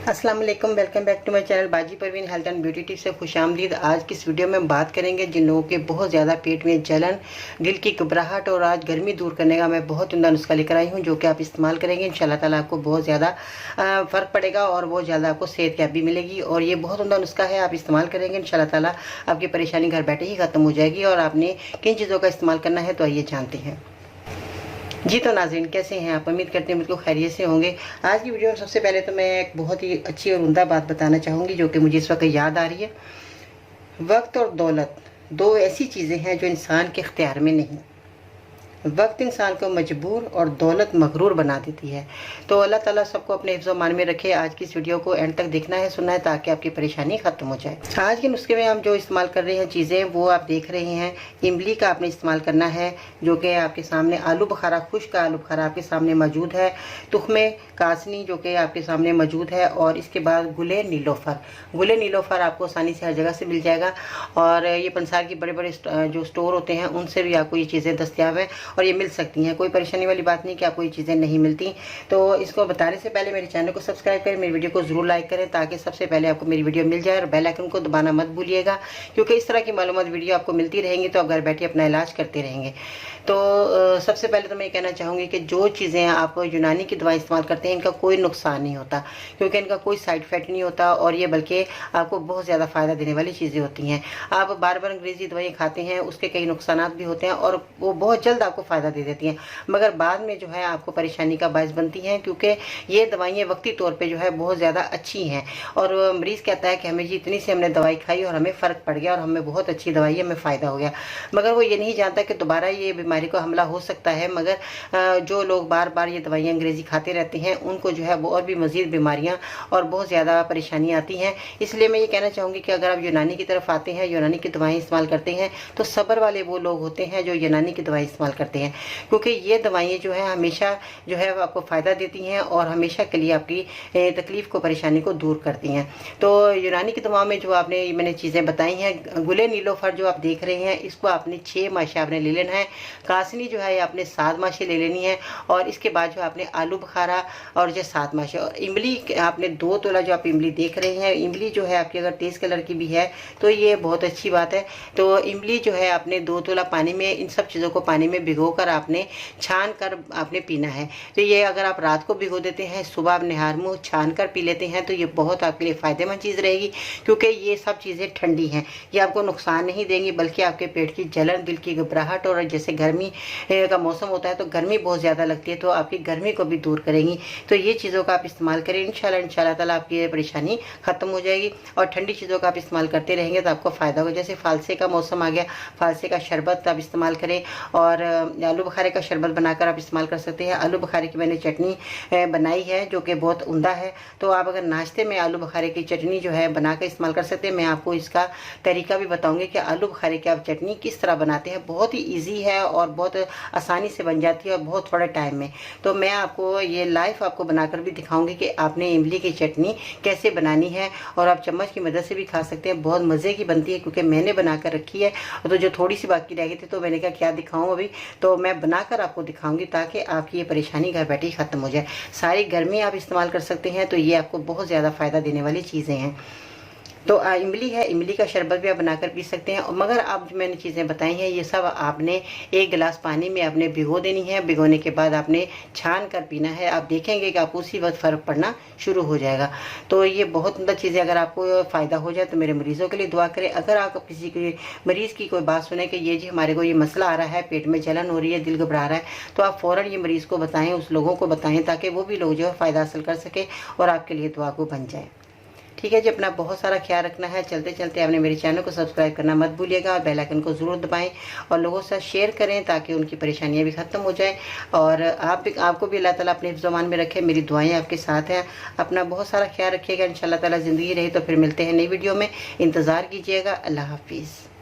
अस्सलाम वालेकुम, welcome back to my channel Baji Parveen health and beauty tips से खुशामदीद। आज की इस वीडियो में बात करेंगे जिन लोगों के बहुत ज़्यादा पेट में जलन, दिल की घबराहट और आज गर्मी दूर करने का मैं बहुत उम्दा नुस्खा लेकर आई हूं, जो कि आप इस्तेमाल करेंगे इंशाल्लाह ताला आपको बहुत ज़्यादा फ़र्क पड़ेगा और बहुत ज़्यादा आपको सेहतयाबी मिलेगी। और ये बहुत उम्दा नुस्खा है, आप इस्तेमाल करेंगे इंशाल्लाह ताला आपकी परेशानी घर बैठे ही ख़त्म हो जाएगी। और आपने किन चीज़ों का इस्तेमाल करना है तो आइए जानते हैं। जी तो नाज़रीन, कैसे हैं आप? उम्मीद करते हैं बिल्कुल खैरियत से होंगे। आज की वीडियो में सबसे पहले तो मैं एक बहुत ही अच्छी और उम्दा बात बताना चाहूँगी, जो कि मुझे इस वक्त याद आ रही है। वक्त और दौलत दो ऐसी चीज़ें हैं जो इंसान के इख्तियार में नहीं। वक्त इंसान को मजबूर और दौलत मगरूर बना देती है। तो अल्लाह ताला सबको अपने हिफ्ज़ मान में रखे। आज की इस वीडियो को एंड तक देखना है, सुनना है, ताकि आपकी परेशानी ख़त्म हो जाए। आज के नुस्खे में हम जो इस्तेमाल कर रहे हैं चीज़ें, वो आप देख रहे हैं। इमली का आपने इस्तेमाल करना है, जो कि आपके सामने आलू बुखारा, खुश्क आलू बुखारा आपके सामने मौजूद है। तुख्मे कासनी जो कि आपके सामने मौजूद है। और इसके बाद गुले नीलोफर। गुले नीलोफर आपको आसानी से हर जगह से मिल जाएगा। और ये पंसार की बड़े बड़े जो स्टोर होते हैं उनसे भी आपको ये चीज़ें दस्तियाब हैं और ये मिल सकती हैं। कोई परेशानी वाली बात नहीं कि आपको ये चीज़ें नहीं मिलती। तो इसको बताने से पहले मेरे चैनल को सब्सक्राइब करें, मेरी वीडियो को ज़रूर लाइक करें, ताकि सबसे पहले आपको मेरी वीडियो मिल जाए। और बेल आइकन को दबाना मत भूलिएगा, क्योंकि इस तरह की मालूमात वीडियो आपको मिलती रहेंगी तो आप घर बैठे अपना इलाज करते रहेंगे। तो सबसे पहले तो मैं कहना चाहूँगी कि जो चीज़ें आप यूनानी की दवाई इस्तेमाल करते हैं, इनका कोई नुकसान नहीं होता, क्योंकि इनका कोई साइड इफेक्ट नहीं होता और ये बल्कि आपको बहुत ज़्यादा फ़ायदा देने वाली चीज़ें होती हैं। आप बार बार अंग्रेज़ी दवाई खाते हैं, उसके कई नुकसान भी होते हैं और वो बहुत जल्द आपको फ़ायदा दे देती हैं, मगर बाद में जो है आपको परेशानी का बायस बनती हैं, क्योंकि ये दवाइयाँ वक्ती तौर पर जो है बहुत ज़्यादा अच्छी हैं। और मरीज़ कहता है कि हमें जी इतनी सी हमने दवाई खाई और हमें फ़र्क पड़ गया और हमें बहुत अच्छी दवाई है, हमें फ़ायदा हो गया, मगर वो ये नहीं जानता कि दोबारा ये बीमारी को हमला हो सकता है। मगर जो लोग बार बार ये दवाइयाँ अंग्रेज़ी खाते रहते हैं, उनको जो है वो और भी मज़ीद बीमारियाँ और बहुत ज़्यादा परेशानियाँ आती हैं। इसलिए मैं ये कहना चाहूँगी कि अगर आप यूनानी की तरफ आते हैं, यूनानी की दवाएँ इस्तेमाल करते हैं, तो सब्र वाले वो लोग होते हैं जो यूनानी की दवाई इस्तेमाल करते हैं, क्योंकि ये दवाइयाँ जो है हमेशा जो है आपको फ़ायदा देती हैं और हमेशा के लिए आपकी तकलीफ़ को, परेशानी को दूर करती हैं। तो यूनानी की दवा में जो आपने मैंने चीज़ें बताई हैं, गुले नीलोफर जो आप देख रहे हैं, इसको आपने 6 माशे आपने ले लेना है। कासनी जो है आपने 7 माशे ले लेनी है। और इसके बाद जो आपने आलू बुखारा और जो 7 माशे, और इमली आपने 2 तोला जो आप इमली देख रहे हैं, इमली जो है आपकी अगर तेज़ कलर की भी है तो ये बहुत अच्छी बात है। तो इमली जो है आपने 2 तोला पानी में, इन सब चीज़ों को पानी में भिगो कर आपने छान कर आपने पीना है। तो ये अगर आप रात को भिगो देते हैं, सुबह आप निहार मुँह छान कर पी लेते हैं, तो ये बहुत आपके लिए फ़ायदेमंद चीज़ रहेगी, क्योंकि ये सब चीज़ें ठंडी हैं, ये आपको नुकसान नहीं देंगी, बल्कि आपके पेट की जलन, दिल की घबराहट, और जैसे गर्मी का मौसम होता है तो गर्मी बहुत ज़्यादा लगती है, तो आपकी गर्मी को भी दूर करेंगी। तो ये चीज़ों का आप इस्तेमाल करें, इंशाल्लाह ताला आपकी ये परेशानी ख़त्म हो जाएगी। और ठंडी चीज़ों का आप इस्तेमाल करते रहेंगे तो आपको फ़ायदा होगा। जैसे फालसे का मौसम आ गया, फालसे का शरबत आप इस्तेमाल करें, और आलू बुखारे का शरबत बनाकर आप इस्तेमाल कर सकते हैं। आलू बुखारे की मैंने चटनी बनाई है, जो कि बहुत उम्दा है। तो आप अगर नाश्ते में आलू बुखारे की चटनी जो है बनाकर इस्तेमाल कर सकते हैं। मैं आपको इसका तरीका भी बताऊँगी कि आलू बुखारे की आप चटनी किस तरह बनाते हैं। बहुत ही ईजी है और बहुत आसानी से बन जाती है और बहुत थोड़े टाइम में। तो मैं आपको ये लाइव आपको बनाकर भी दिखाऊंगी कि आपने इमली की चटनी कैसे बनानी है, और आप चम्मच की मदद से भी खा सकते हैं। बहुत मज़े की बनती है, क्योंकि मैंने बनाकर रखी है। तो जो थोड़ी सी बाकी रह गई थी, तो मैंने कहा क्या दिखाऊं अभी, तो मैं बनाकर आपको दिखाऊंगी, ताकि आपकी ये परेशानी घर बैठे ख़त्म हो जाए। सारी गर्मी आप इस्तेमाल कर सकते हैं, तो ये आपको बहुत ज़्यादा फ़ायदा देने वाली चीज़ें हैं। तो इमली है, इमली का शरबत भी आप बनाकर पी सकते हैं। मगर आप जो मैंने चीज़ें बताई हैं, ये सब आपने 1 गिलास पानी में आपने भिगो देनी है। भिगोने के बाद आपने छान कर पीना है। आप देखेंगे कि आपको उसी वक्त फ़र्क पड़ना शुरू हो जाएगा। तो ये बहुत मतलब चीज़ें, अगर आपको फ़ायदा हो जाए तो मेरे मरीज़ों के लिए दुआ करें। अगर आप किसी के मरीज़ की कोई बात सुने कि ये जी हमारे को ये मसला आ रहा है, पेट में जलन हो रही है, दिल घबरा रहा है, तो आप फ़ौरन ये मरीज़ को बताएँ, उस लोगों को बताएँ, ताकि वो भी लोग जो है फ़ायदा हासिल कर सके और आपके लिए दुआ को बन जाए। ठीक है जी, अपना बहुत सारा ख्याल रखना है। चलते चलते आपने मेरे चैनल को सब्सक्राइब करना मत भूलिएगा, और बेल आइकन को ज़रूर दबाएं और लोगों से शेयर करें, ताकि उनकी परेशानियां भी ख़त्म हो जाए। और आपको भी अल्लाह ताला अपने हिफ्ज़-ओ-मान में रखे। मेरी दुआएं आपके साथ हैं। अपना बहुत सारा ख्याल रखिएगा। इंशाल्लाह ताला ज़िंदगी रही तो फिर मिलते हैं नई वीडियो में। इंतज़ार कीजिएगा। अल्लाह हाफिज़।